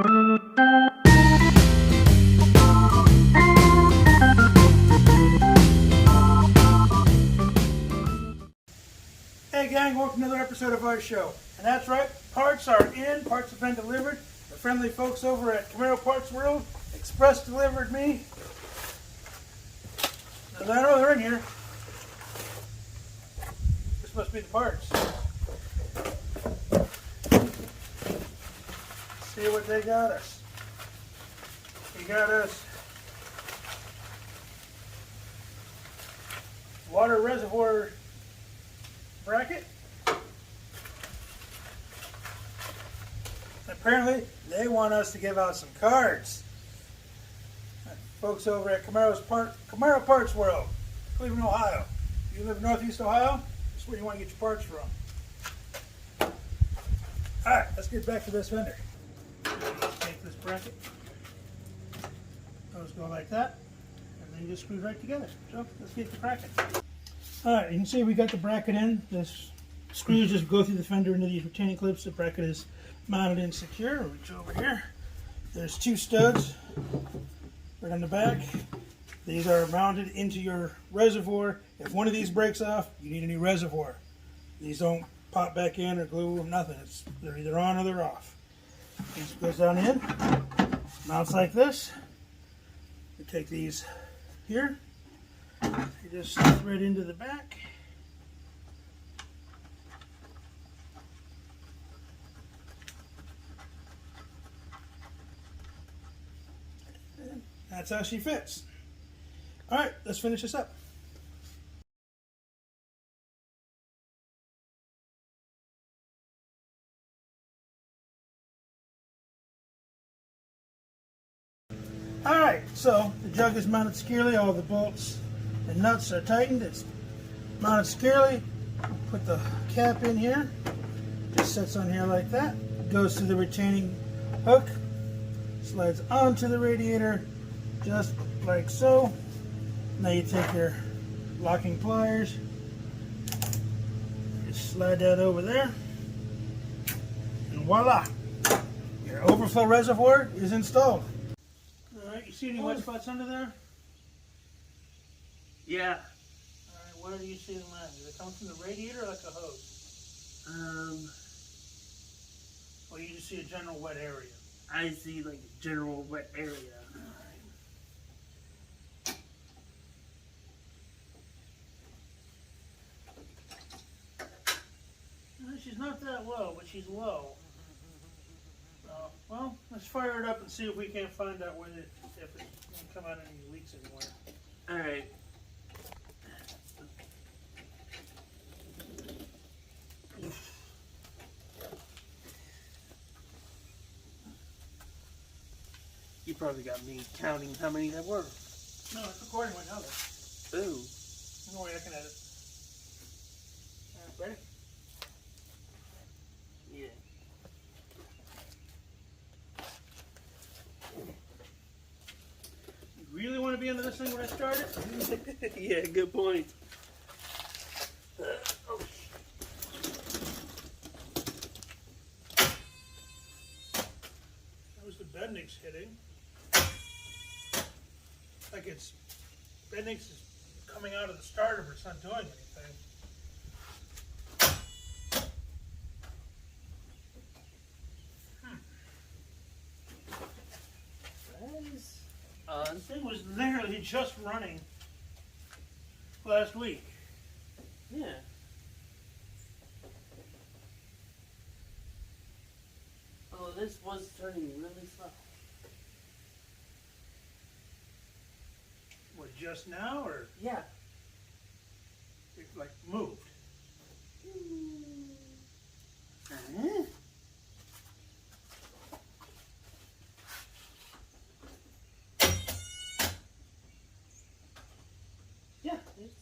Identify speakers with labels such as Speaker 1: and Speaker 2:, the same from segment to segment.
Speaker 1: Hey gang, welcome to another episode of our show. And that's right, parts are in, parts have been delivered. The friendly folks over at Camaro Parts World express delivered me. And I know they're in here. This must be the parts. See what they got us. They got us water reservoir bracket. Apparently, they want us to give out some cards. Folks over at Camaro Parts World, Cleveland, Ohio. If you live in Northeast Ohio, that's where you want to get your parts from. Alright, let's get back to this vendor. Take this bracket. Those go like that. And then you just screw right together. So, let's get to cracking. Alright, you can see we got the bracket in. This screws just go through the fender into these retaining clips. The bracket is mounted and secure. Reach over here. There's two studs right on the back. These are mounted into your reservoir. If one of these breaks off, you need a new reservoir. These don't pop back in or glue or nothing. They're either on or they're off. This goes down in, mounts like this. You take these here. You just thread into the back. And that's how she fits. Alright, let's finish this up. Alright, so the jug is mounted securely. All the bolts and nuts are tightened. It's mounted securely. Put the cap in here. Just sits on here like that. Goes to the retaining hook. Slides onto the radiator just like so. Now you take your locking pliers. Just slide that over there. And voila! Your overflow reservoir is installed. Alright, you see any wet spots under there?
Speaker 2: Yeah.
Speaker 1: Alright, where do you see them at? Do they come from the radiator or like a hose? Or you just see a general wet area?
Speaker 2: I see like a general wet area.
Speaker 1: She's not that low, but she's low. Well, let's fire it up and see if we can't find out where if it can come out any leaks anywhere.
Speaker 2: Alright. You probably got me counting how many there were.
Speaker 1: No, it's recording right now though.
Speaker 2: Ooh.
Speaker 1: No way I can edit. Alright, ready?
Speaker 2: Yeah.
Speaker 1: You really want to be under this thing when I start it?
Speaker 2: Yeah, good point.
Speaker 1: Oh. That was the Bednick's hitting. Like it's Bednick's is coming out of the starter, but it's not doing anything. This thing was literally just running last week.
Speaker 2: Yeah. Oh, this was turning really slow.
Speaker 1: What, just now, or
Speaker 2: Yeah.
Speaker 1: it like moved?
Speaker 2: Uh-huh. Yeah, it's...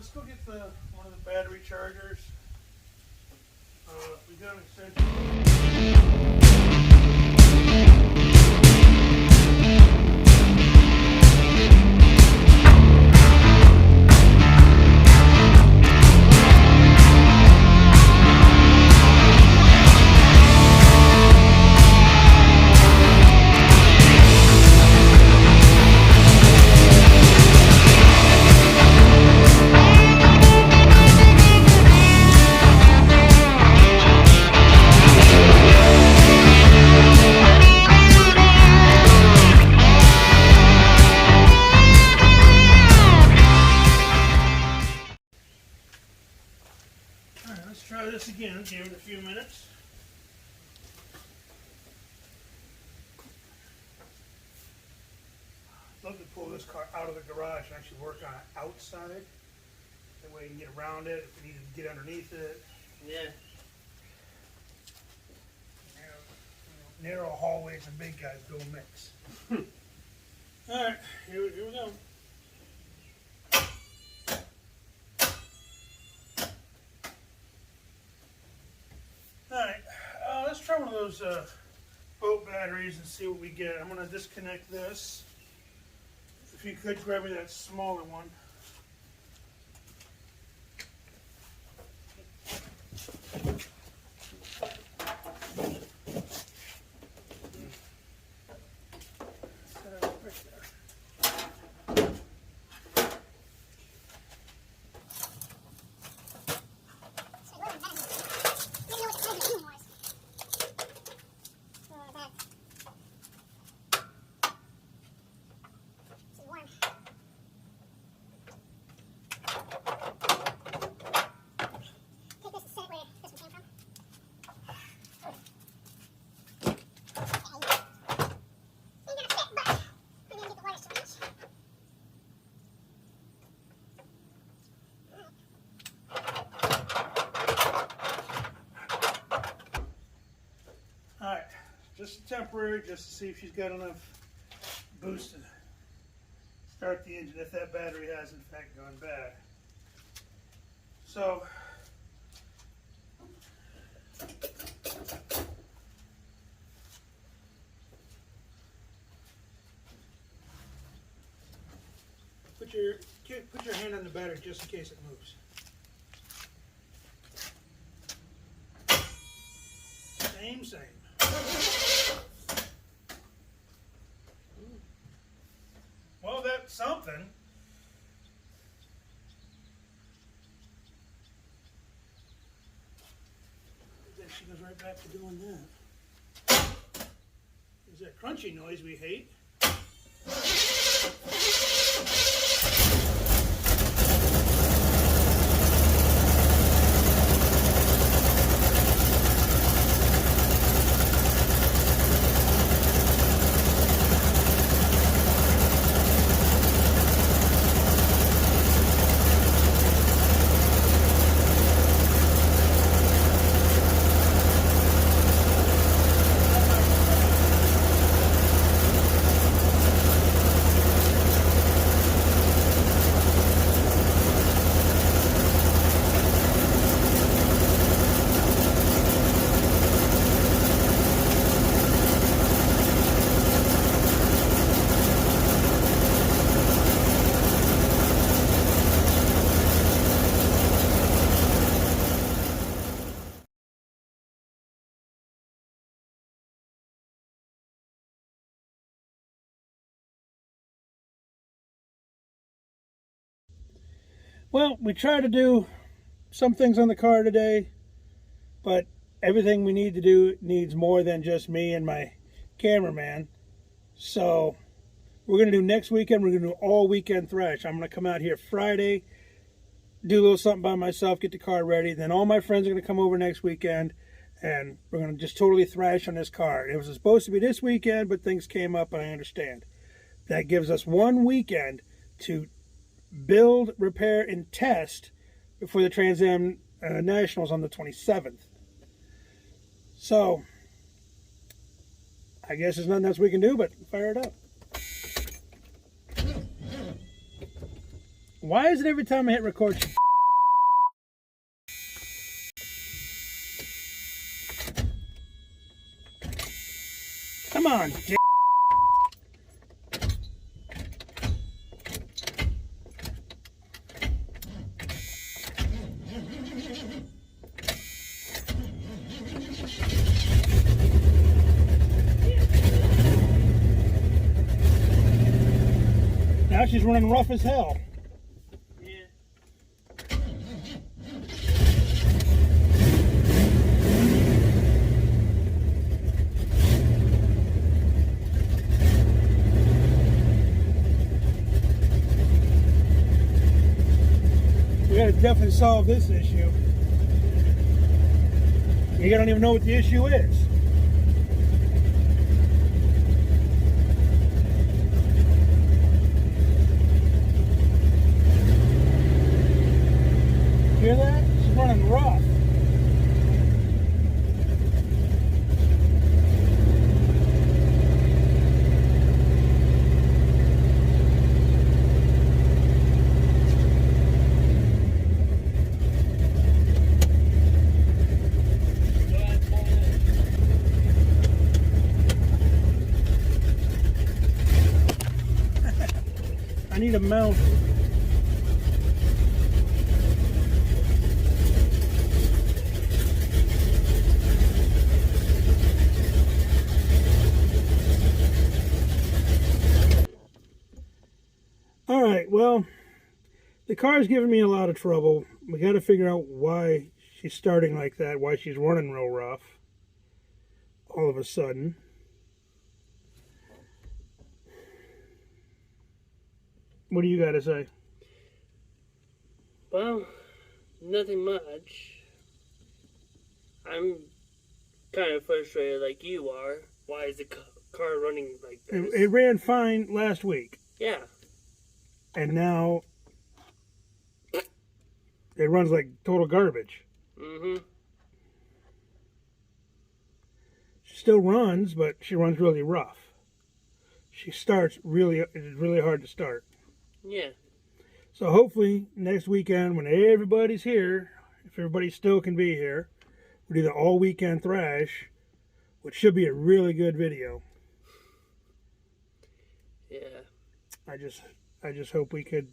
Speaker 1: let's go get one of the battery chargers. We got an extension. Alright, let's try this again. Give it a few minutes. I'd love to pull this car out of the garage and actually work on it outside. That way you can get around it if we need to get underneath it.
Speaker 2: Yeah.
Speaker 1: Narrow hallways and big guys go mix. Alright, here we go. Alright, let's try one of those boat batteries and see what we get. I'm going to disconnect this. If you could grab me that smaller one. Just temporary, just to see if she's got enough boost to start the engine if that battery has in fact gone bad. So put your hand on the battery just in case it moves. Same. Well, that's something. Then she goes right back to doing that. There's that crunchy noise we hate. Well, we try to do some things on the car today, but everything we need to do needs more than just me and my cameraman. So we're going to do next weekend, we're going to do all weekend thrash. I'm going to come out here Friday, do a little something by myself, get the car ready. Then all my friends are going to come over next weekend, and we're going to just totally thrash on this car. It was supposed to be this weekend, but things came up, and I understand. That gives us 1 weekend to build, repair, and test before the Trans Am Nationals on the 27th. So, I guess there's nothing else we can do but fire it up. Why is it every time I hit record? Come on, J. Now she's running rough as hell. We gotta definitely solve this issue. You don't even know what the issue is. Hear that? She's running rough. I need a mount. All right, well, the car's giving me a lot of trouble. We got to figure out why she's starting like that, why she's running real rough all of a sudden. What do you got to say?
Speaker 2: Well, nothing much. I'm kind of frustrated like you are. Why is the car running like this?
Speaker 1: It ran fine last week.
Speaker 2: Yeah.
Speaker 1: And now it runs like total garbage.
Speaker 2: Mm-hmm.
Speaker 1: She still runs, but she runs really rough. She starts it's really hard to start.
Speaker 2: Yeah.
Speaker 1: So hopefully next weekend when everybody's here, if everybody still can be here, we'll do the all weekend thrash, which should be a really good video.
Speaker 2: Yeah.
Speaker 1: I just hope we could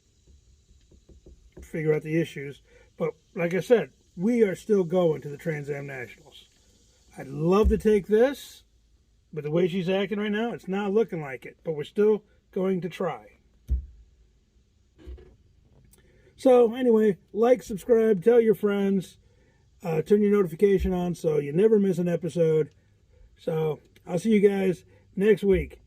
Speaker 1: figure out the issues. But like I said, we are still going to the Trans Am Nationals. I'd love to take this, but the way she's acting right now, it's not looking like it. But we're still going to try. So anyway, like, subscribe, tell your friends, turn your notification on so you never miss an episode. So I'll see you guys next week.